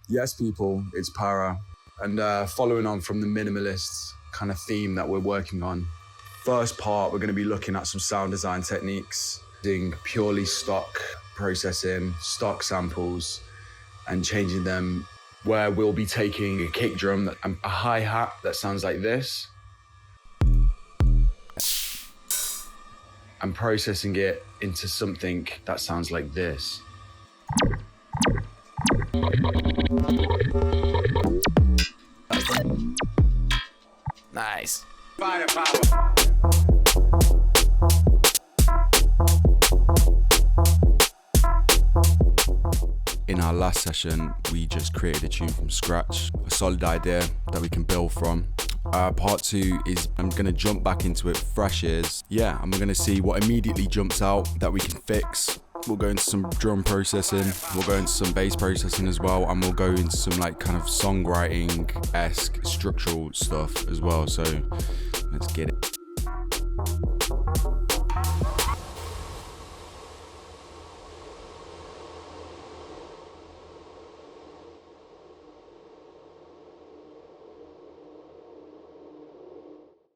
Yes, people, it's Para. And following on from the minimalist kind of theme that we're working on, first part, we're going to be looking at some sound design techniques, doing purely stock processing, stock samples, and changing them, where we'll be taking a kick drum and a hi-hat that sounds like this, and processing it into something that sounds like this. Nice. Firepower. In our last session, we just created a tune from scratch, a solid idea that we can build from. Part 2 is I'm gonna jump back into it fresh ears. Yeah, and we're gonna see what immediately jumps out that we can fix. We'll go into some drum processing, we'll go into some bass processing as well, and we'll go into some like kind of songwriting-esque structural stuff as well. So let's get it.